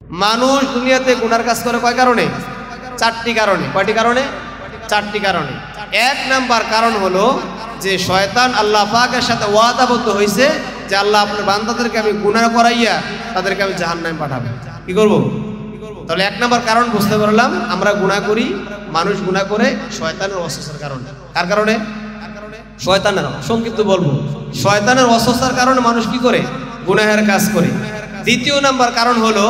মানুষ দুনিয়াতে গুনার কাজ করে কয় কারণে? চারটি কারণে। কয়টি কারণে? চারটি কারণে। এক নাম্বার কারণ হলো যে শয়তান আল্লাহ পাকের সাথে ওয়াদাবদ্ধ হয়েছে যে আল্লাহ আপনার বান্দাদেরকে আমি গুনাহ করাইয়া তাদেরকে আমি জাহান্নামে পাঠাবো। কি করব? তাহলে এক নাম্বার কারণ বুঝতে পারলাম, আমরা গুনাহ করি, মানুষ গুনাহ করে শয়তানের ওয়াসওয়াসার কারণে। কার কারণে? শয়তানের। সংক্ষিপ্ত বলবো, শয়তানের ওয়াসওয়াসার কারণে মানুষ কি করে? গুনাহের কাজ করে। দ্বিতীয় নাম্বার কারণ হলো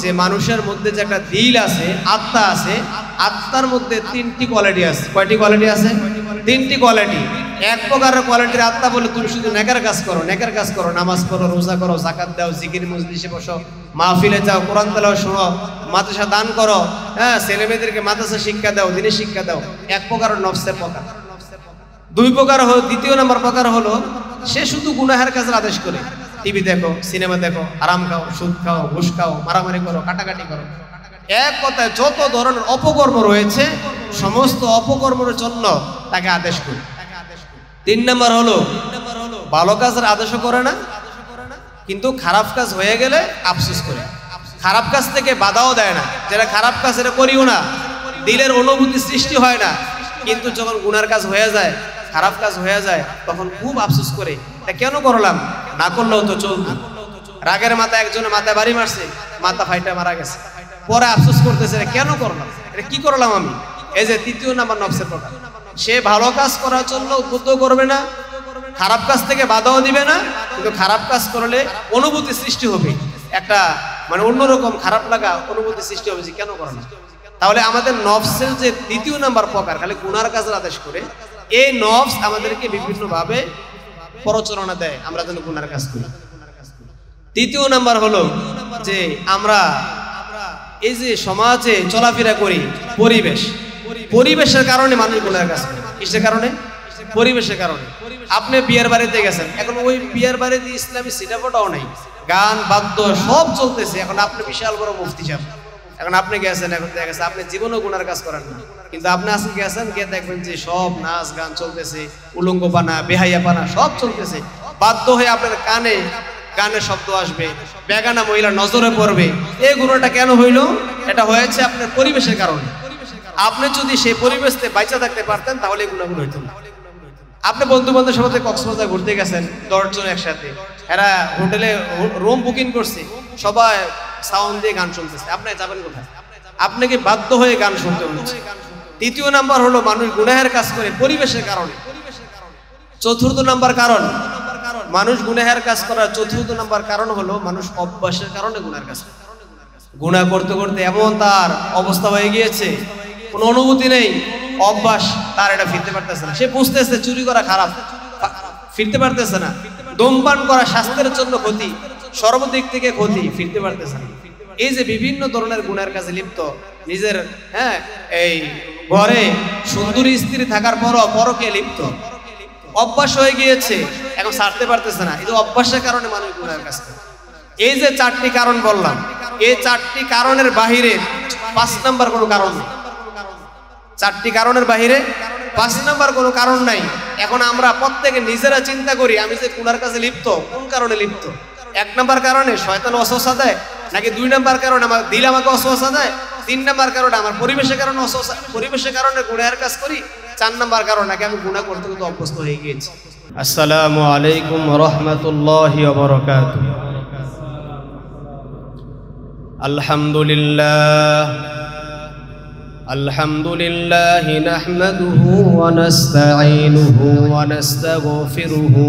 যে মানুষের মধ্যে যে একটা দিল আছে, আত্মা আছে, আত্মার মধ্যে তিনটি কোয়ালিটি আছে। কয়টি কোয়ালিটি আছে? তিনটি কোয়ালিটি। এক প্রকারের কোয়ালিটির আত্মা বলে তুমি শুধু নেকের কাজ করো, নেকের কাজ করো, নামাজ পড়ো, রোজা করো, যাকাত দাও, জিকির মজলিসে বসো, মাহফিলে যাও, কোরআন তেলাওয়াত শোনো, মাদ্রাসা দান করো, হ্যাঁ, ছেলে মেয়েদেরকে মাদ্রাসা শিক্ষা দাও, দিনের শিক্ষা দাও। এক প্রকারের নফসের প্রকার। দুই প্রকার হলো, দ্বিতীয় নম্বর প্রকার হলো সে শুধু গুনাহের কাজের আদেশ করে। টিভি দেখো, সিনেমা দেখো, আরাম খাও, সুদ খাও, ঘুষ খাও, মারামারি করো, কাটাকাটি করো। এক কথায় যত ধরনের অপকর্ম রয়েছে সমস্ত অপকর্মের জন্য তাকে আদেশ করে। তিন নম্বর হলো ভালো কাজের আদেশও করে না, কিন্তু খারাপ কাজ হয়ে গেলে আফসোস করে। খারাপ কাজ থেকে বাধাও দেয় না, যেটা খারাপ কাজ এটা করিও না, দিলের অনুভূতি সৃষ্টি হয় না। কিন্তু যখন গুনার কাজ হয়ে যায়, খারাপ কাজ হয়ে যায়, তখন খুব আফসোস করে, এটা কেন করলাম, না করলেও তো চলতো। রাগের মাথা একজনের মাথায় বাড়ি মারছে, মাথা ফাইটা মারা গেছে, পরে আফসোস করতেছে কেন করলাম, এটা কি করলাম আমি। এই যে তৃতীয় নাম্বার নফসের প্রকার, সে ভালো কাজ করার জন্য উদ্বুদ্ধ করবে না, খারাপ কাজ থেকে বাধাও দিবে না, কিন্তু খারাপ কাজ করলে অনুভূতি সৃষ্টি হবে, একটা মানে অন্যরকম খারাপ লাগা অনুভূতি সৃষ্টি হবে যে কেন করলাম। তাহলে আমাদের নফসের যে দ্বিতীয় নাম্বার প্রকার, খালি গুনার কাজের আদেশ করে, এই নফস আমাদেরকে বিভিন্নভাবে প্ররোচনা দেয় আমরা যেন গুনার কাজ করি। তৃতীয় নাম্বার হলো যে আমরা এই যে সমাজে চলাফেরা করি, পরিবেশের কারণে মানুষ গুনার কাজ করে। কিসের কারণে? পরিবেশের কারণে। আপনি বিয়ের বাড়িতে গেছেন, এখন ওই বিয়ের বাড়িতে ইসলামী সিটাফটাও নাই, গান বাদ্য সব চলতেছে। এখন আপনি বিশাল বড় মুফতি সাহেব, এখন আপনি গেছেন, এখন দেখা গেছে আপনি জীবনেও গুনার কাজ করেন না, কিন্তু আপনি আজকে গেছেন, গিয়ে দেখবেন যে সব নাচ গান চলতেছে, উলঙ্গপানা, বেহাইয়াপানা সব চলতেছে। বাধ্য হয়ে আপনার কানে গানের শব্দ আসবে, বেগানা মহিলা নজরে পড়বে। এই গুণাটা কেন হইল? এটা হয়েছে আপনার পরিবেশের কারণে। আপনি যদি সেই পরিবেশে বাইচা থাকতে পারতেন তাহলে এই গুণাগুলো হইতো না। আপনি বন্ধু বান্ধবের সাথে কক্সবাজার ঘুরতে গেছেন, 10 জন একসাথে, এরা হোটেলে রুম বুকিং করছে, সবাই সাউন্ড দিয়ে গান শুনতেছে, আপনি যাবেন কোথায়? আপনাকে বাধ্য হয়ে গান শুনতে হচ্ছে। তৃতীয় নাম্বার হলো মানুষ গুনাহের কাজ করে পরিবেশের কারণে। চতুর্থ নাম্বার কারণ মানুষ গুনাহের কাজ করার চতুর্থ নাম্বার কারণ হলো মানুষ অভ্যাসের কারণে গুনার কাজ করে। গুনাহ করতে করতে এমন তার অবস্থা হয়ে গিয়েছে, কোনো অনুভূতি নেই, অভ্যাস, তার এটা ফিরতে পারতেছে না। সে বুঝতেছে চুরি করা খারাপ, ফিরতে পারতেছে না। ধূমপান করা স্বাস্থ্যের জন্য ক্ষতি, সর্বদিক থেকে ক্ষতি, ফিরতে পারতেছে না। এই যে বিভিন্ন ধরনের গুনার কাজে লিপ্ত, নিজের এই ঘরে সুন্দরী স্ত্রী থাকার পরও পরকে লিপ্ত, অভ্যাস হয়ে গিয়েছে, এখন ছাড়তে পারতেছে না। এই যে অভ্যাসের কারণে মানুষ গুনার কাজ করে। এই যে 4টি কারণ বললাম, এই 4টি কারণের বাহিরে 5 নাম্বার কোনো কারণ নেই। 4টি কারণের বাহিরে 5 নাম্বার কোনো কারণ নাই। এখন আমরা প্রত্যেকে নিজেরা চিন্তা করি, আমি যে গুনার কাজে লিপ্ত, কোন কারণে লিপ্ত? 1 নাম্বার কারণে শয়তান ওয়াসওয়াসা দেয়, নাকি 2 নাম্বার কারণে আমার দিল আমাকে ওয়াসওয়াসা দেয়, 3 নাম্বার কারণে আমার পরিবেশের কারণে ওয়াসওয়াসা, পরিবেশের কারণে গুনাহের কাজ করি, 4 নাম্বার কারণ নাকি আমি গুনাহ করতে করতে অভ্যস্ত হয়ে গিয়েছি। আসসালামু আলাইকুম ওয়া রাহমাতুল্লাহি ওয়া বারাকাতুহু। আলহামদুলিল্লাহ আলহামদুলিল্লাহি নাহমাদুহু ওয়া নাস্তাঈনুহু ওয়া নাস্তাগফিরুহু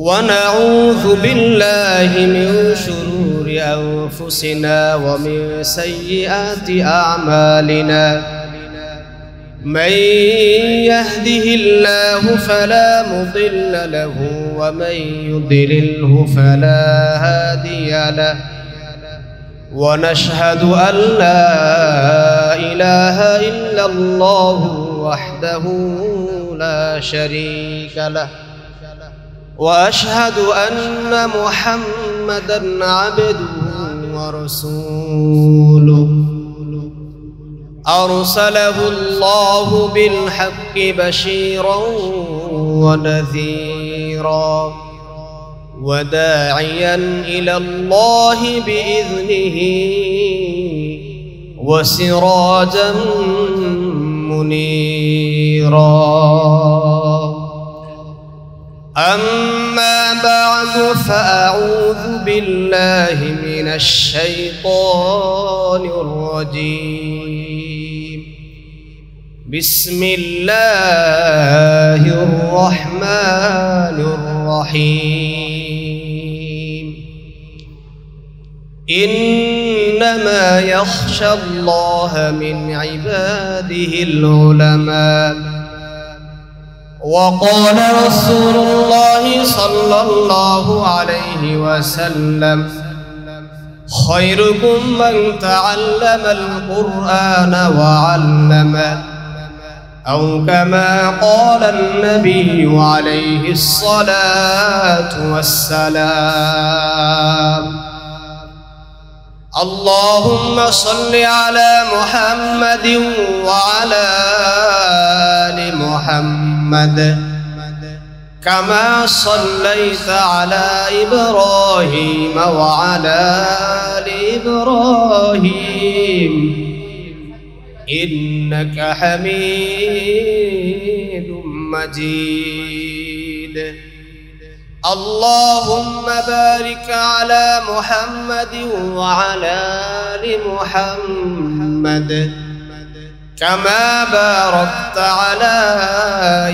ওয়া নাউযু বিল্লাহি মিন শুরুরি আনফুসিনা ওয়া মিন সাইয়্যাতি আ'মালিনা। من يهده الله فلا مضل له ومن يضلله فلا هادي له ونشهد أن لا إله إلا الله وحده لا شريك له وأشهد أن محمدا عبده ورسوله أرسله الله بالحق بشيرا ونذيرا وداعيا إلى الله بإذنه وسراجا منيرا أما بعد فأعوذ بالله من الشيطان الرجيم بسم الله الرحمن الرحيم إنما يخشى الله من عباده العلماء وقال رسول الله صلى الله عليه وسلم خيركم من تعلم القرآن وعلمه أو كما قال النبي عليه الصلاة والسلام اللهم صل على محمد وعلى آل محمد كما صليت على إبراهيم وعلى آل إبراهيم إنك حميد مجيد اللهم بارك على محمد وعلى آل محمد كما باركت على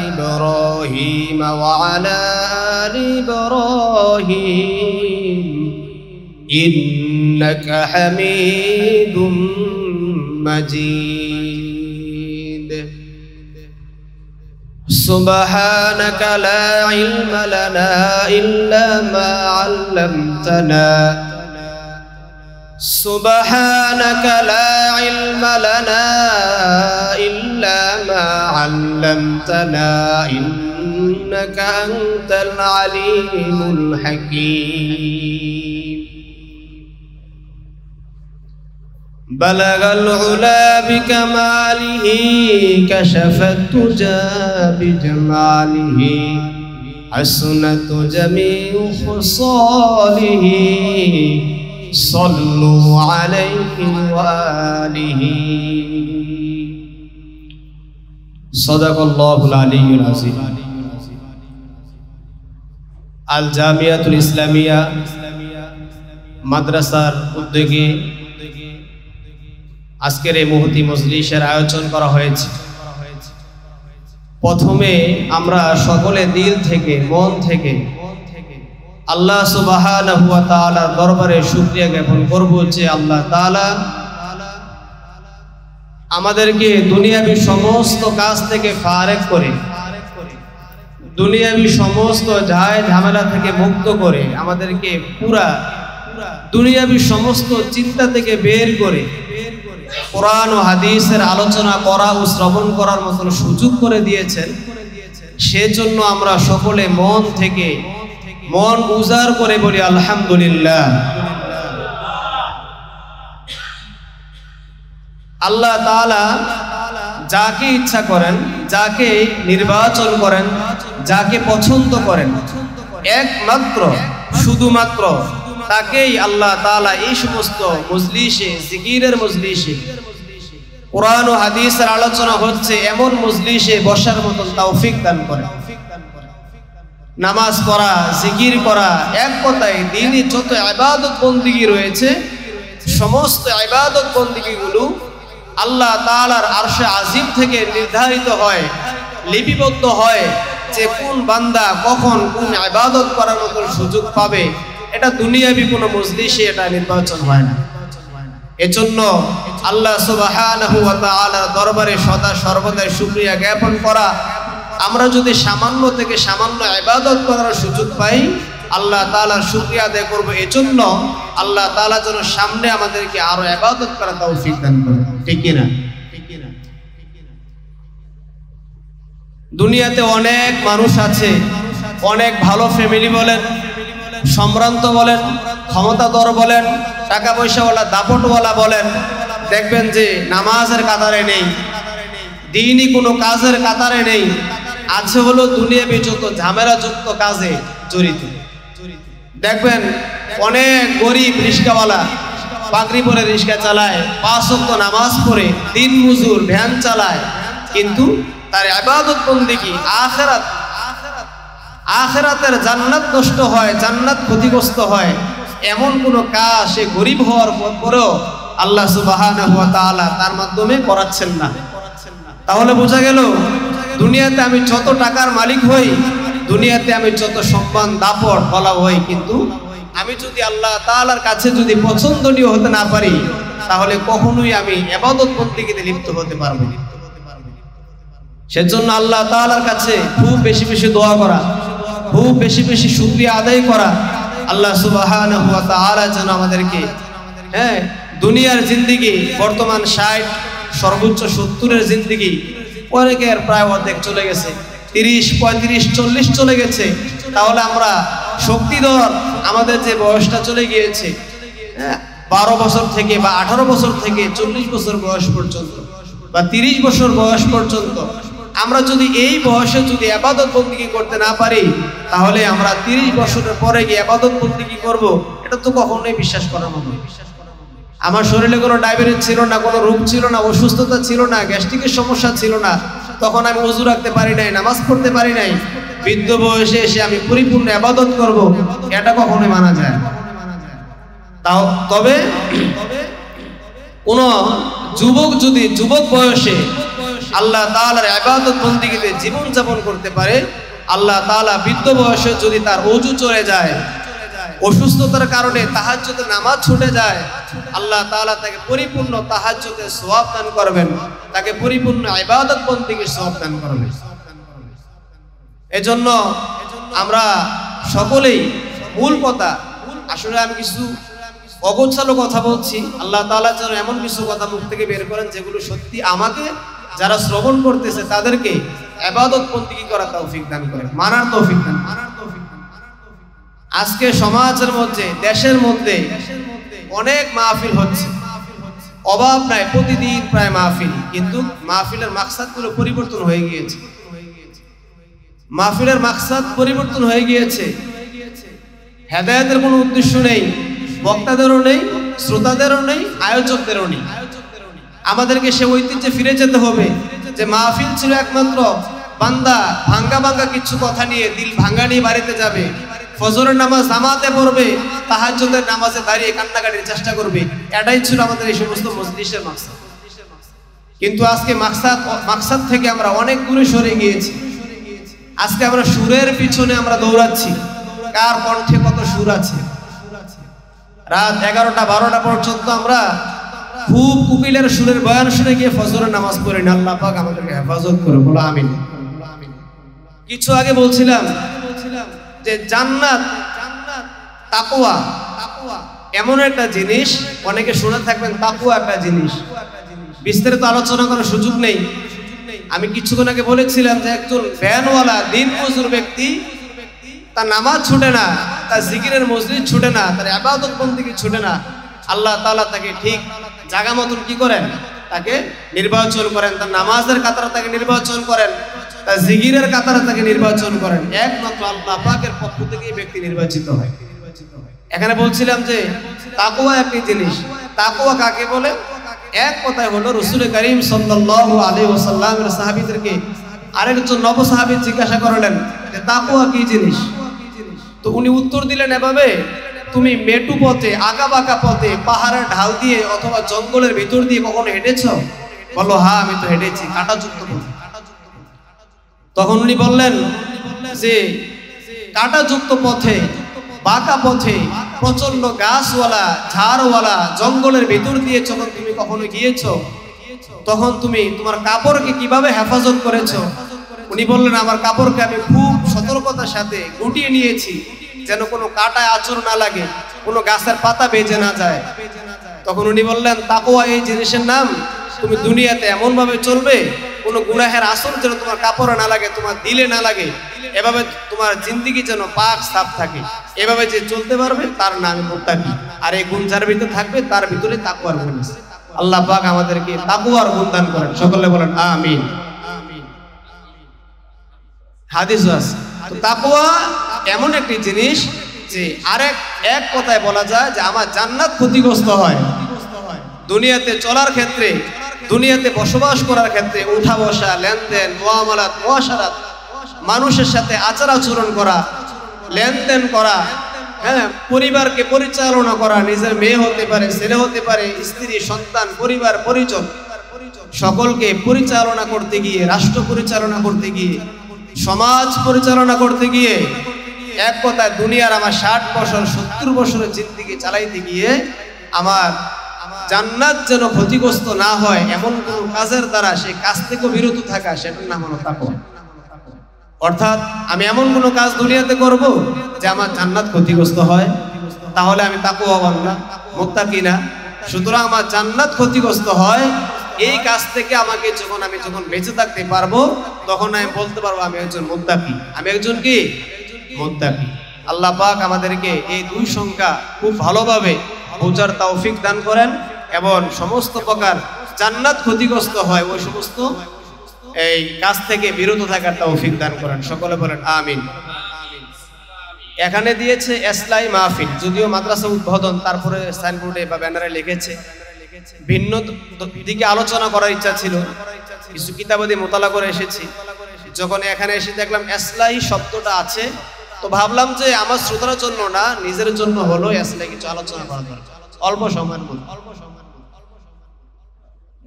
إبراهيم وعلى آل إبراهيم إنك حميد مجيد سبحانك لا علم لنا إلا ما علمتنا سبحانك لا علم لنا إلا ما علمتنا إنك أنت العليم الحكيم بلغ العلا بكماله كشف الدجى بجماله حسنت جميع خصاله صلوا عليه وآله صدق الله العلي العظيم আল জামিয়াতুল ইসলামিয়া মাদ্রাসার উদ্যোগে আজকের এই মুহূর্তে মজলিসের আয়োজন করা হয়েছে। প্রথমে আমরা সকলে দিল থেকে মন থেকে আল্লাহ সুবহানাহু ওয়া তাআলার দরবারে শুকরিয়া জ্ঞাপন করব যে আল্লাহ তাআলা আমাদেরকে দুনিয়াবি সমস্ত কাজ থেকে ফারেক করে, দুনিয়াবি সমস্ত ঝায় ঝামেলা থেকে মুক্ত করে, আমাদেরকে পুরা দুনিয়াবি সমস্ত চিন্তা থেকে বের করে কোরআন ও হাদিসের আলোচনা করা ও শ্রবণ করার মতন সুযোগ করে দিয়েছেন। সেজন্য আমরা সকলে মন থেকে মন উজাড় করে বলি আলহামদুলিল্লাহ। আল্লাহ তাআলা যাকে ইচ্ছা করেন, যাকে নির্বাচন করেন, যাকে পছন্দ করেন, একমাত্র শুধুমাত্র তাকেই আল্লাহ তাআলা এই সমস্ত মজলিসে, জিকিরের মজলিসে, কোরআন ও হাদিসের আলোচনা হচ্ছে এমন মজলিসে বসার মতন তৌফিক দান করেন। নামাজ পড়া, জিকির করা, এক কথায় দ্বীনি যত ইবাদত বন্দেগী রয়েছে সমস্ত ইবাদত বন্দেগীগুলো আল্লাহ তাআলার আরশে আজিম থেকে নির্ধারিত হয়, লিপিবদ্ধ হয় যে কোন বান্দা কখন কোন ইবাদত করার মতো সুযোগ পাবে। এটা দুনিয়াবি কোনো মজলিসে এটা নির্বাচন হয় না। এজন্য আল্লাহ সুবহানাহু ওয়া তাআলার দরবারে সদা সর্বদাই শুকরিয়া জ্ঞাপন করা, আমরা যদি সামান্য থেকে সামান্য ইবাদত করার সুযোগ পাই আল্লাহ তাআলার শুকরিয়া আদায় করব। এজন্য আল্লাহ তাআলা যেন সামনে আমাদেরকে আরো ইবাদত করার তৌফিক দান করেন, ঠিক কি না? দুনিয়াতে অনেক মানুষ আছে, অনেক ভালো ফ্যামিলি বলেন, সম্ভ্রান্ত বলেন, ক্ষমতাধর বলেন, টাকা পয়সাওয়ালা দাপটওয়ালা বলেন, দেখবেন যে নামাজের কাতারে নেই, দ্বীনি কোনো কাজের কাতারে নেই, আছে হলো দুনিয়াবি যত ঝামেলাযুক্ত কাজে জড়িত। দেখবেন অনেক গরিব রিস্কাওয়ালা পাগড়ি পরে রিস্কা চালায়, 5 ওয়াক্ত নামাজ পড়ে, দিন মজুর, ভ্যান চালায়, কিন্তু তার ইবাদত বন্দেগী আখিরাতের জান্নাত নষ্ট হয়, জান্নাত ক্ষতিগ্রস্ত হয়, এমন কোনো কাজ সে গরিব হওয়ার পরেও আল্লাহ সুবহানাহু ওয়া তাআলা তার মাধ্যমে করাচ্ছেন না। তাহলে বোঝা গেল দুনিয়াতে আমি যত টাকার মালিক হই, দুনিয়াতে আমি যত সম্মান দাপট বলা হই, কিন্তু আমি যদি আল্লাহ তাআলার কাছে যদি পছন্দনীয় হতে না পারি, তাহলে কখনোই আমি ইবাদত বন্দেগীতে লিপ্ত হতে পারবো না। সেজন্য আল্লাহ তাআলার কাছে খুব বেশি বেশি দোয়া করা, খুব বেশি বেশি শুকরিয়া আদায় করা। আল্লাহ সুবহানাহু ওয়া তাআলা যেন আমাদেরকে দুনিয়ার জিন্দেগি বর্তমান 60, সর্বোচ্চ 70-এর জিন্দেগি, অনেকের প্রায় অর্ধেক চলে গেছে, 30, 35, 40 চলে গেছে। তাহলে আমরা শক্তিধর আমাদের যে বয়সটা চলে গিয়েছে 12 বছর থেকে বা 18 বছর থেকে 40 বছর বয়স পর্যন্ত বা 30 বছর বয়স পর্যন্ত আমরা যদি এই বয়সে যদি ইবাদত বন্দেগী করতে না পারি, তাহলে আমরা 30 বছরের পরে গিয়ে ইবাদত বন্দেগী করব, এটা তো কখনোই বিশ্বাস করার মতো। আমার শরীরে কোনো ডায়াবেটিস ছিল না, কোনো রোগ ছিল না, অসুস্থতা ছিল না, গ্যাস্ট্রিকের সমস্যা ছিল না, তখন আমি ওযু রাখতে পারি নাই, নামাজ পড়তে পারি নাই, বৃদ্ধ বয়সে এসে আমি পরিপূর্ণ ইবাদত করব, এটা কখনোই মানা যায় না। তবে কোন যুবক যদি যুবক বয়সে আল্লাহ তাআলার ইবাদত বন্দেগীতে জীবন যাপন করতে পারে, আল্লাহ তাআলা বৃদ্ধ বয়সে যদি তার ওযু চলে যায়, অসুস্থতার কারণে তাহাজ্জুদের নামাজ ছুটে যায়, আল্লাহ তাআলা তাকে পরিপূর্ণ তাহাজ্জুদের সওয়াব দান করবেন, তাকে পরিপূর্ণ ইবাদত বন্দেগীর সওয়াব দান করবেন। এজন্য আমরা সকলেই মূল কথা, আসলে আমি কিছু অগোছালো কথা বলছি, আল্লাহ তাআলা যেন এমন কিছু কথা মুখ থেকে বের করেন যেগুলো সত্যি আমাকে যারা শ্রবণ করতেছে তাদেরকে ইবাদত বন্দেগী করার তৌফিক দান করেন, মানার তৌফিক দান। আজকে সমাজের মধ্যে, দেশের মধ্যে অনেক মাহফিল হচ্ছে, অভাব নাই, প্রতিদিন প্রায় মাহফিল, কিন্তু মাহফিলের মাকসাদগুলো পরিবর্তন হয়ে গিয়েছে। মাহফিলের মাকসাদ পরিবর্তন হয়ে গিয়েছে, হেদায়েতের কোনো উদ্দেশ্য নেই, বক্তাদেরও নেই, শ্রোতাদেরও নেই, আয়োজকদেরও নেই। আমাদেরকে সে ঐতিহ্যে ফিরে যেতে হবে যে মাহফিল ছিল একমাত্র বান্দা ভাঙ্গা ভাঙ্গা কিছু কথা নিয়ে, দিল ভাঙ্গা নিয়ে বাড়িতে যাবে, ফজরের নামাজ জামাতে পড়বে, তাহাজ্জুদের নামাজে দাঁড়িয়ে কান্নাকাটির চেষ্টা করবে, এটাই ছিল আমাদের এই সমস্ত মজলিসের মাকসাদ। কিন্তু আজকে মাকসাদ থেকে আমরা অনেক দূরে সরে গিয়েছি। আজকে আমরা সুরের পিছনে আমরা দৌড়াচ্ছি, কার কণ্ঠে কত সুর আছে। রাত 11টা 12টা পর্যন্ত আমরা খুব কুকিলের সুরের বয়ান শুনে গিয়ে ফজরের নামাজ পড়ি না। আল্লাহ পাক আমাদেরকে হেফাজত করে, বলো আমিন। কিছু আগে বলছিলাম যে জান্নাত, তাকওয়া এমন একটা জিনিস, অনেকে শুনে থাকবেন তাকওয়া একটা জিনিস, বিস্তারিত আলোচনা করার সুযোগ নেই। আমি কিছুক্ষণ আগে বলেছিলাম যে একজন ভ্যানওয়ালা দিন মজুর ব্যক্তি, তার নামাজ ছুটে না, তার জিকিরের মজলিস ছুটে না, তার ইবাদত বন্দেগী ছুটে না, আল্লাহ তাআলা তাকে ঠিক জায়গা মতন কি করেন, তাকে নির্বাচন করেন, তার নামাজের কাতারে তাকে নির্বাচন করেন, তার জিকিরের কাতারে তাকে নির্বাচন করেন। একমাত্র আল্লাহ পাকের পক্ষ থেকে এই ব্যক্তি নির্বাচিত হয়। এখানে বলছিলাম যে তাকওয়া একটি জিনিস। তাকওয়া কাকে বলে? এক কথায় হলো রাসূল করিম সাল্লাল্লাহু আলাইহি ওয়াসাল্লামের সাহাবীদেরকে আরেকজন নব সাহাবী জিজ্ঞাসা করলেন যে তাকওয়া কি জিনিস? তো উনি উত্তর দিলেন এভাবে, তুমি মেটু পথে, আঁকা বাঁকা পথে, পাহাড়ের ঢাল দিয়ে অথবা জঙ্গলের ভিতর দিয়ে কখনো হেঁটেছো? বললো হ্যাঁ, আমি তো হেঁটেছি, কাঁটাযুক্ত পথে। তখন উনি বললেন যে কাঁটাযুক্ত পথে, বাঁকা পথে, প্রচন্ড গাছওয়ালা, ঝাড়ওয়ালা জঙ্গলের ভিতর দিয়ে যখন তুমি কখনো গিয়েছো, তখন তুমি তোমার কাপড়কে কিভাবে হেফাজত করেছো? উনি বললেন আমার কাপড়কে আমি খুব সতর্কতার সাথে গুটিয়ে নিয়েছি, যেন কোনো কাঁটায় আঁচড় না লাগে, কোনো গাছের পাতা বেজে না যায়। তখন উনি বললেন তাকওয়া এই জিনিসের নাম, তুমি দুনিয়াতে এমন ভাবে চলবে কোনো গুনাহের আসর যেন তোমার কাপড়ে না লাগে, তোমার দিলে না লাগে, এভাবে তোমার জিন্দেগি যেন পাক সাফ থাকে, এভাবে যে চলতে পারবে তার নাম মুত্তাকি। আর এই গুণ যার ভিতরে থাকবে তার ভিতরে তাকওয়ার গুণ আছে। আল্লাহ পাক আমাদেরকে তাকওয়ার গুণ দান করেন, সকলে বলেন আমিন। হাদিস আছে, তো তাকওয়া এমন একটি জিনিস যে এক কথায় বলা যায় যে আমার জান্নাত ক্ষতিগ্রস্ত হয় দুনিয়াতে চলার ক্ষেত্রে, দুনিয়াতে বসবাস করার ক্ষেত্রে, উঠা বসা, লেনদেন, মুআমালাত, মুআশারাত, মানুষের সাথে আচার আচরণ করা, লেনদেন করা, হ্যাঁ, পরিবারকে পরিচালনা করা, নিজের মেয়ে হতে পারে, ছেলে হতে পারে, স্ত্রী, সন্তান, পরিবার, পরিজন, সকলকে পরিচালনা করতে গিয়ে, রাষ্ট্র পরিচালনা করতে গিয়ে, সমাজ পরিচালনা করতে গিয়ে, এক কথায় দুনিয়ার আমার 60 বছর 70 বছরের জিন্দেগি চালাইতে গিয়ে আমার জান্নাত যেন ক্ষতিগ্রস্ত না হয় এমন কোন কাজের দ্বারা সেই কাজ থেকে বিরত থাকা, সেটার নাম হলো তাকওয়া। অর্থাৎ আমি এমন কোন কাজ দুনিয়াতে করব যে আমার জান্নাত ক্ষতিগ্রস্ত হয়, তাহলে আমি তাকওয়াবান না, মুত্তাকি না। সুতরাং আমার জান্নাত ক্ষতিগ্রস্ত হয় এই কাজ থেকে আমাকে যখন বেঁচে থাকতে পারবো তখন আমি বলতে পারবো আমি একজন মুত্তাকি। আমি একজন কি? মুত্তাকি। আল্লাহ পাক আমাদেরকে এই দুই সংখ্যা খুব ভালোভাবে বোঝার তৌফিক দান করেন এবং সমস্ত প্রকার জান্নাত ক্ষতিগ্রস্ত হয় ওই সমস্ত এই কাজ থেকে বিরত থাকার তৌফিক দান করেন। সকলে বলেন আমিন। এখানে দিয়েছে এসলাই মাহফিল, যদিও মাদ্রাসা উদ্বোধন, তারপরে সাইনবোর্ডে বা ব্যানারে লিখেছে। ভিন্ন দিকে আলোচনা করার ইচ্ছা ছিল, কিছু কিতাবাদি মোতালা করে এসেছি। যখন এখানে এসে দেখলাম এসলাই শব্দটা আছে, তো ভাবলাম যে আমার শ্রোতার জন্য না, নিজের জন্য হলো এসলাই কিছু আলোচনা করা দরকার অল্প সময়ের মধ্যে।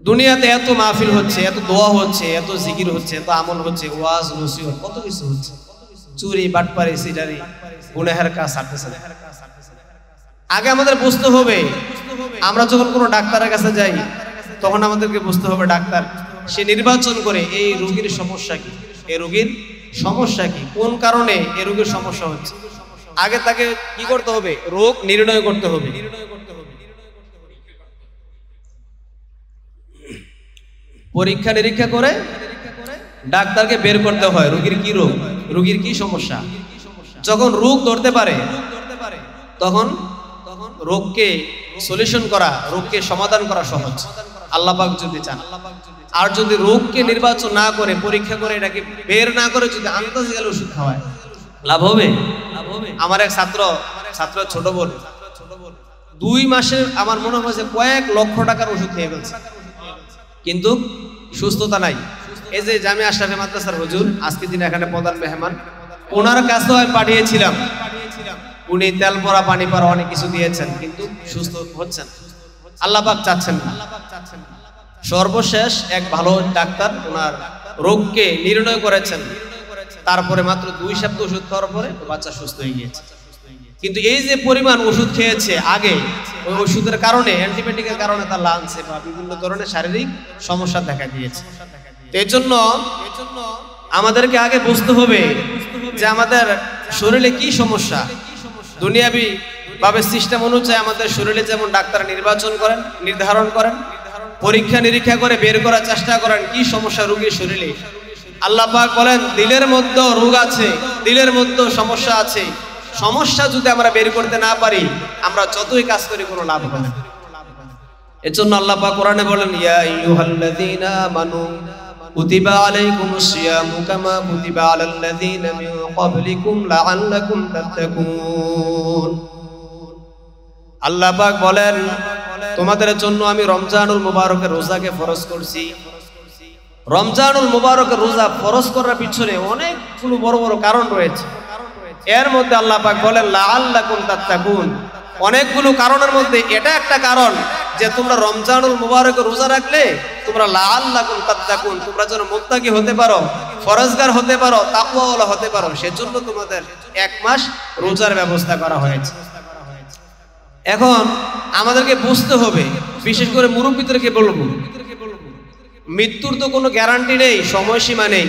দুনিয়াতে এত মাহফিল হচ্ছে, এত দোয়া হচ্ছে, এত জিকির হচ্ছে, এত আমল হচ্ছে, ওয়াজ নসিহত, কত কিছু হচ্ছে, চুরি, বাটপারি, সিটারি, গুনাহের কাজ ছাড়তেছে। আগে আমাদের বুঝতে হবে, আমরা যখন কোনো ডাক্তারের কাছে যাই তখন আমাদেরকে বুঝতে হবে ডাক্তার সে নির্বাচন করে এই রোগীর সমস্যা কি, এই রোগীর সমস্যা কি, কোন কারণে এই রোগের সমস্যা হচ্ছে। আগে তাকে কি করতে হবে? রোগ নির্ণয় করতে হবে। পরীক্ষা নিরীক্ষা করে ডাক্তারকে বের করতে হয় রোগীর কি রোগ, রোগীর কি সমস্যা। যখন রোগ ধরতে পারে তখন রোগকে সলিউশন করা, রোগকে সমাধান করা সহজ, আল্লাহ পাক যদি চান। আর যদি রোগকে নির্বাচন না করে, পরীক্ষা করে, এটাকে বের না করে যদি আন্দাজে গেলে ওষুধ খাওয়ায়, লাভ হবে? আমার এক ছাত্র ছোট বোন 2 মাসের আমার মনে হয়েছে কয়েক লক্ষ টাকার ওষুধ খেয়ে ফেলছে, কিন্তু সুস্থতা নাই। এই যে জামিয়া আশরাফি মাদ্রাসার হুজুর, আজকে দিন এখানে প্রধান মেহমান, ওনার কাছেও আমি পাঠিয়েছিলাম। উনি তেল পরা পানি পরা অনেক কিছু দিয়েছেন, কিন্তু সুস্থ হচ্ছেন, আল্লাহ পাক চাচ্ছেন না। সর্বশেষ এক ভালো ডাক্তার ওনার রোগকে নির্ণয় করেছেন, তারপরে মাত্র 2 সপ্তাহ ওষুধ খাওয়ার পরে বাচ্চা সুস্থ হয়ে গিয়েছে। কিন্তু এই যে পরিমাণ ওষুধ খেয়েছে আগে, ওই ওষুধের কারণে, অ্যান্টিবায়োটিকের কারণে তার লাংসে বা বিভিন্ন ধরনের শারীরিক সমস্যা দেখা দিয়েছে। এই জন্য আমাদেরকে আগে বুঝতে হবে যে আমাদের শরীরে কি সমস্যা। দুনিয়াবি ভাবে সিস্টেম অনুযায়ী আমাদের শরীরে যেমন ডাক্তার নির্ধারণ করেন, পরীক্ষা নিরীক্ষা করে বের করার চেষ্টা করেন কি সমস্যা রোগীর শরীরে। আল্লাহ পাক বলেন দিলের মধ্যে রোগ আছে, দিলের মধ্যে সমস্যা আছে। সমস্যা যদি আমরা বের করতে না পারি, আমরা যতই কাজ করি কোনো লাভ হবে না। এজন্য আল্লাহ পাক কোরআনে বলেন ইয়া আইয়ুহাল্লাযীনা আমানু কুতিবা আলাইকুমুস সিয়ামু কামা কুতিবা আলাল্লাযীনা মিন ক্বাবলিকুম লাআল্লাকুম তাত্তাকুন। আল্লাহ পাক বলেন তোমাদের জন্য আমি রমজানুল মুবারকের রোজাকে ফরজ করছি। রমজানুল মুবারকের রোজা ফরজ করার পিছনে অনেকগুলো বড় বড় কারণ রয়েছে। এর মধ্যে আল্লাহ পাক বলেন লাআল্লাকুম তাত্তাকুন। অনেকগুলো কারণের মধ্যে এটা একটা কারণ যে তোমরা রমজানুল মুবারকের রোজা রাখলে তোমরা লাআল্লাকুম তাত্তাকুন, তোমরা যেন মুত্তাকি হতে পারো, ফরজগার হতে পারো, তাকওয়াওয়ালা হতে পারো, সেজন্য তোমাদের 1 মাস রোজার ব্যবস্থা করা হয়েছে। এখন আমাদেরকে বুঝতে হবে, বিশেষ করে মুরব্বীদেরকে বলবো, মৃত্যুর তো কোনো গ্যারান্টি নেই, সময়সীমা নেই।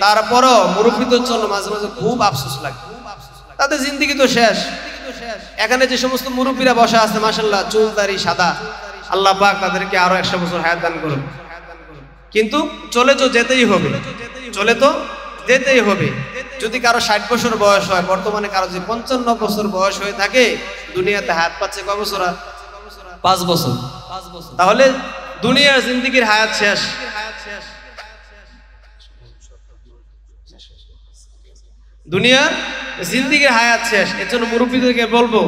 তারপরও মুরব্বীদের জন্য মাঝে মাঝে খুব আফসোস লাগে, তাদের জিন্দেগি তো শেষ। এখানে যে সমস্ত মুরব্বীরা বসা আছে মাশাআল্লাহ, চুল দাড়ি সাদা, আল্লাহ পাক তাদেরকে আরো 100 বছর হায়াত দান করুন। কিন্তু চলে তো যেতেই হবে, চলে তো যেতেই হবে। যদি কারো 60 বছর বয়স হয়, বর্তমানে কারো যদি 55 বছর বয়স হয়ে থাকে, দুনিয়াতে হায়াত পাচ্ছে কয় বছর? 5 বছর। তাহলে দুনিয়ার জিন্দেগির হায়াত শেষ। দুনিয়ার জিন্দিগির হায়াত শেষ। এর জন্য মুরব্বীদেরকে বলবো,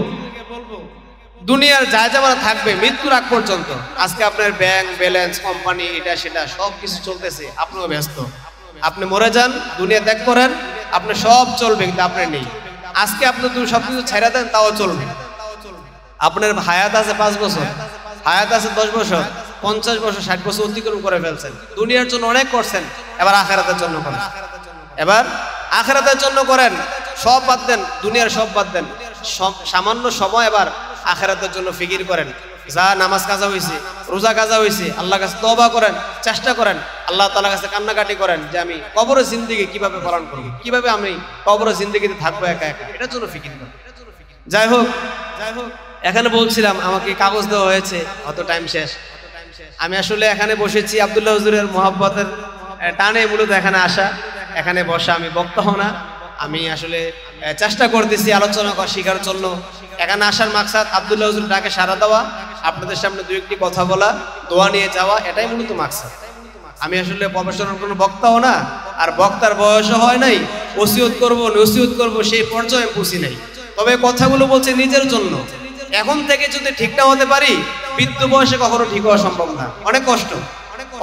দুনিয়ার যা যাওয়া থাকবে মৃত্যুর আগ পর্যন্ত। আজকে আপনার ব্যাংক ব্যালেন্স, কোম্পানি, এটা সেটা সব কিছু চলতেছে, আপনিও ব্যস্ত। আপনি মরে যান, দুনিয়া ত্যাগ করেন, আপনি সব চলবে, কিন্তু আপনি নেই। আজকে আপনি সবকিছু ছেড়ে দেন, তাও চলবে। আপনার হায়াত আছে 5 বছর, হায়াত আছে 10 বছর, 50 বছর, 60 বছর অতিক্রম করে ফেলছেন। দুনিয়ার জন্য অনেক করছেন, এবার আখিরাতের জন্য করেন। এবার আখিরাতের জন্য করেন, সব বাদ দেন, দুনিয়ার সব বাদ দেন, সামান্য সময় এবার আখিরাতের জন্য ফিকির করেন। যা নামাজ কাজা হয়েছে, রোজা কাজা হয়েছে, আল্লাহর কাছে তওবা করেন, চেষ্টা করেন, আল্লাহ তাআলার কাছে কান্নাকাটি করেন যে আমি কবরের জিন্দেগি কিভাবে পালন করব, কিভাবে আমি কবরের জিন্দেগিতে থাকবো একা একা, এটার জন্য ফিকির করেন। যাই হোক, এখানে বলছিলাম আমাকে কাগজ দেওয়া হয়েছে, অত টাইম শেষ। আমি আসলে এখানে বসেছি আব্দুল্লাহ হুজুরের মহব্বতের টানে মূলত এখানে আসা, এখানে বসা। আমি বক্তা হও না, আমি আসলে চেষ্টা করতেছি আলোচনা শিখার জন্য। এখানে আসার মাকসাদ আব্দুল্লাহ হুজুর ডাকে সাড়া দেওয়া, আপনাদের সামনে 2-1টি কথা বলা, দোয়া নিয়ে যাওয়া, এটাই মূলত মাকসাদ। আমি আসলে প্রফেশনাল কোনো বক্তাও না, আর বক্তার বয়সও হয় নাই, ওসিয়ত করব নসিহত করব সেই পর্যায়ে পৌঁছি নাই। তবে কথাগুলো বলছে নিজের জন্য। এখন থেকে যদি ঠিক না হতে পারি, বৃদ্ধ বয়সে কখনো ঠিক হওয়া সম্ভব না। অনেক কষ্ট,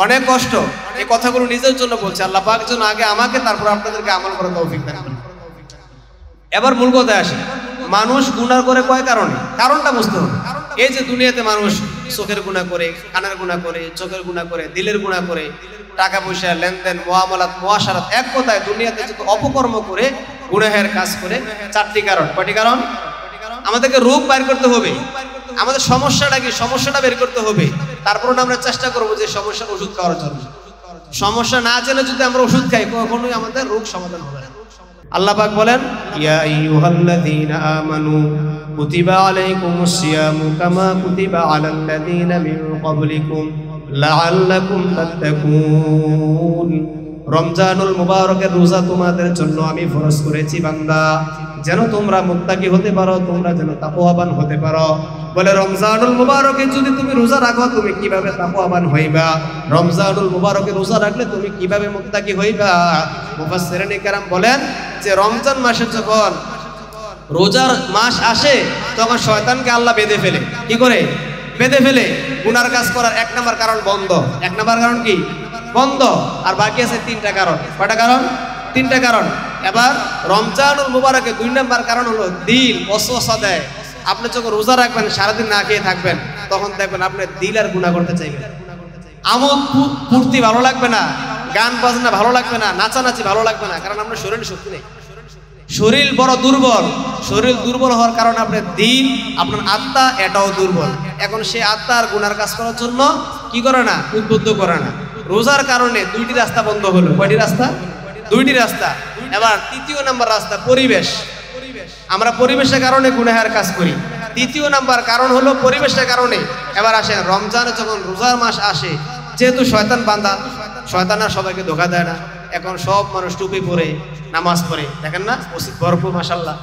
অনেক কষ্ট। এই কথাগুলো নিজের জন্য বলছে। আল্লাহ পাক যেন আগে আমাকে, তারপর আপনাদেরকে আমল করার তৌফিক দান করেন। এবার মূল কথায় আসি, মানুষ গুনাহ করে কয় কারণে, কারণটা বুঝতে হবে। এই যে দুনিয়াতে মানুষ চোখের গুনাহ করে, কানের গুনাহ করে, চোখের গুনাহ করে, দিলের গুনাহ করে, টাকা পয়সা লেনদেন, মুআমালাত, মুআশারাত, এক কথায় দুনিয়াতে যত অপকর্ম করে, গুনাহের কাজ করে, 4টি কারণ। কয়টি কারণ? আমাদেরকে রোগ বের করতে হবে, আমাদের সমস্যাটা কি, সমস্যাটা বের করতে হবে। তারপর আমরা চেষ্টা করবো যে সমস্যার ওষুধ খাওয়ার জন্য। সমস্যা না জেনে যদি আমরা ওষুধ খাই, কখনোই আমাদের রোগ সমাধান হবে না। আল্লাহ পাক বলেন, ইয়া আইয়ুহাল্লাযীনা আমানু কুতিবা আলাইকুমুস সিয়ামু কামা কুতিবা আলাল্লাযীনা মিন ক্বাবলিকুম লাআল্লাকুম তাত্তাকুন। রমজানুল মুবারকের রোজা তোমাদের জন্য আমি ফরজ করেছি বান্দা, যেন তোমরা মুত্তাকি হতে পারো, তোমরা যেন তাকওয়াবান হতে পারো। বলে রমজানুল মুবারকে যদি তুমি রোজা রাখো, তুমি কিভাবে তাকওয়াবান হইবা? রমজানুল মুবারকে রোজা রাখলে তুমি কিভাবে মুত্তাকি হইবা? মুফাসসিরিনে কেরাম বলেন যে রমজান মাসে যখন রোজার মাস আসে, তখন শয়তানকে আল্লাহ বেঁধে ফেলে। কি করে বেঁধে ফেলে? গুনার কাজ করার 1 নাম্বার কারণ বন্ধ। 1 নাম্বার কারণ কি? বন্ধ। আর বাকি আছে 3টা কারণ। কয়টা কারণ? 3টা কারণ। এবার রমজানুল মুবারকে 2 নাম্বার কারণ হলো দিল ওয়াসওয়াসা দেয়। আপনি যখন রোজা রাখবেন, সারাদিন না খেয়ে থাকবেন, তখন দেখবেন আপনি দিল আর গুনাহ করতে চাইবেন। আমোদ ফুর্তি ভালো লাগবে না, গান বাজনা ভালো লাগবে না, নাচানাচি ভালো লাগবে না, কারণ আপনার শরীরে শক্তি নেই। শরীর বড় দুর্বল। শরীর দুর্বল হওয়ার কারণে আপনার দিন, আপনার আত্মা, এটাও দুর্বল। এখন সে আত্মা আর গুনার কাজ করার জন্য কি করে না? উদ্বুদ্ধ করে না। রোজার কারণে 2টি রাস্তা বন্ধ হলো। কয়টি রাস্তা? 2টি রাস্তা। এবার 3য় নাম্বার রাস্তা পরিবেশ। আমরা পরিবেশের কারণে গুনাহের কাজ করি। 3য় নাম্বার কারণ হলো পরিবেশের কারণে। এবার আসেন, রমজানে যখন রোজার মাস আসে, যেহেতু শয়তান বান্দা, শয়তান আর সবাইকে ধোঁকা দেয় না। এখন সব মানুষ টুপি পরে নামাজ পড়ে, দেখেন না, মসজিদ ভরপুর, মাশাআল্লাহ।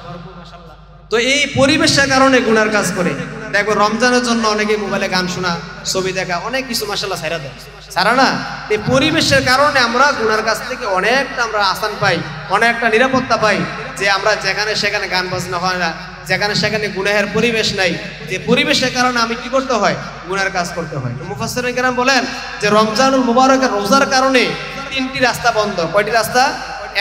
তো এই পরিবেশের কারণে গুনার কাজ করে। দেখো রমজানের জন্য অনেকে মোবাইলে গান শোনা, ছবি দেখা, অনেক কিছু মাশাআল্লাহ ছাইরা দেয়, ছাড়া না। এই পরিবেশের কারণে আমরা গুনার কাছ থেকে অনেকটা আমরা আসান পাই, অনেকটা নিরাপত্তা পাই, যে আমরা যেখানে সেখানে গান বাজনা হয় না, যেখানে সেখানে গুনাহের পরিবেশ নাই। যে পরিবেশের কারণে আমি কি করতে হয়? গুনার কাজ করতে হয়। মুফাসসিরিন কেরাম বলেন যে রমজানুল মুবারকের রোজার কারণে 3টি রাস্তা বন্ধ। কয়টি রাস্তা?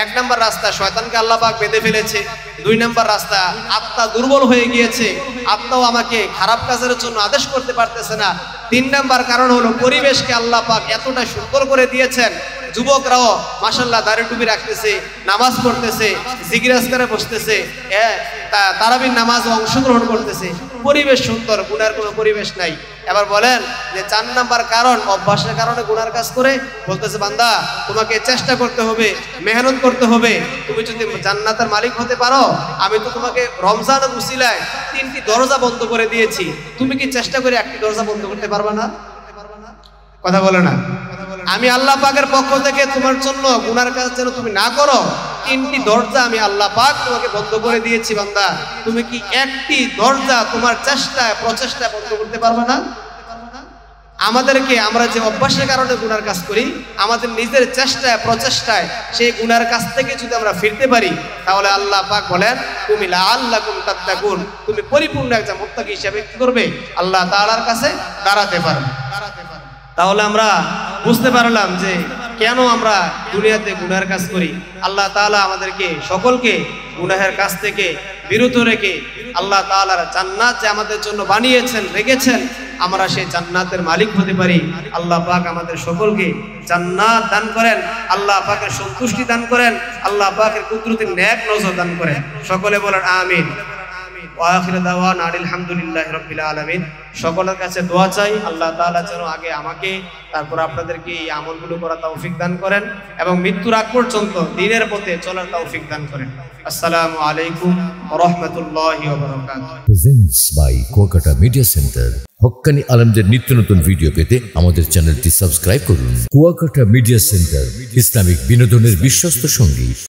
1 নাম্বার রাস্তা শয়তানকে আল্লাহ পাক বেঁধে ফেলেছে। 2 নাম্বার রাস্তা আত্মা দুর্বল হয়ে গিয়েছে, আত্মাও আমাকে খারাপ কাজের জন্য আদেশ করতে পারতেছে না। 3 নাম্বার কারণ হলো পরিবেশকে আল্লাহ পাক এতটা সুন্দর করে দিয়েছেন, যুবকরাও মাশাআল্লাহ দাড়ি টুপি রাখতেছে, নামাজ পড়তেছে, জিকির আজকারে বসতেছে, তারাবির নামাজে অংশগ্রহণ করতেছে। পরিবেশ সুন্দর, গুনার কোনো পরিবেশ নাই। এবার বলেন যে 4 নাম্বার কারণ অভ্যাসের কারণে গুনার কাজ করে। বলতেছে বান্দা, তোমাকে চেষ্টা করতে হবে, মেহনত করতে হবে। তুমি যদি জান্নাতের মালিক হতে পারো, আমি তো তোমাকে রমজানের উসিলায় 3টি দরজা বন্ধ করে দিয়েছি। তুমি কি চেষ্টা করে 1টি দরজা বন্ধ করতে পারবে না? কথা বলে না। আমি আল্লাহ পাকের পক্ষ থেকে তোমার জন্য গুনার কাজ যেন তুমি না করো, 3টি দরজা আমি আল্লাহ পাক তোমাকে বন্ধ করে দিয়েছি বান্দা। তুমি কি 1টি দরজা তোমার চেষ্টায় প্রচেষ্টায় বন্ধ করতে পারবে না? আমাদেরকে আমরা যে অভ্যাসের কারণে গুনার কাজ করি, আমাদের নিজের চেষ্টায় প্রচেষ্টায় সেই গুনার কাছ থেকে যদি আমরা ফিরতে পারি, তাহলে আল্লাহ পাক বলেন তুমি লাআল্লাকুম তাত্তাকুন, তুমি পরিপূর্ণ একজন মুত্তাকি হিসেবে কি করবে, আল্লাহ তাআলার কাছে দাঁড়াতে পারবে। তাহলে আমরা বুঝতে পারলাম যে কেন আমরা দুনিয়াতে গুনার কাজ করি। আল্লাহ তাআলা আমাদেরকে সকলকে গুনাহের কাছ থেকে বিরত রেখে আল্লাহ তাআলার জান্নাত যে আমাদের জন্য বানিয়েছেন, রেখেছেন, আমরা সেই জান্নাতের মালিক হতে পারি। আল্লাহ পাক আমাদের সকলকে জান্নাত দান করেন, আল্লাহ পাকের সন্তুষ্টি দান করেন, আল্লাহ পাকের কুদরতের নেক নজর দান করেন। সকলে বলেন আমিন। ওয়া আখিরু দাওয়ানা আলহামদুলিল্লাহি রাব্বিল আলামিন। সকলের কাছে দোয়া চাই আল্লাহ তাআলা যেন আগে আমাকে, তারপর আপনাদেরকে এই আমলগুলো করার তৌফিক দান করেন এবং মৃত্যুর আগ পর্যন্ত দ্বীনের পথে চলার তৌফিক দান করেন। আসসালামু আলাইকুম ওয়া রাহমাতুল্লাহি ওয়া বারাকাতুহু। Presents by Kuakata media center. হক্কানি আলেমদের নিত্য নতুন ভিডিও পেতে আমাদের চ্যানেলটি সাবস্ক্রাইব করুন। কুয়াকাটা মিডিয়া সেন্টার, ইসলামিক বিনোদনের বিশ্বস্ত সঙ্গী।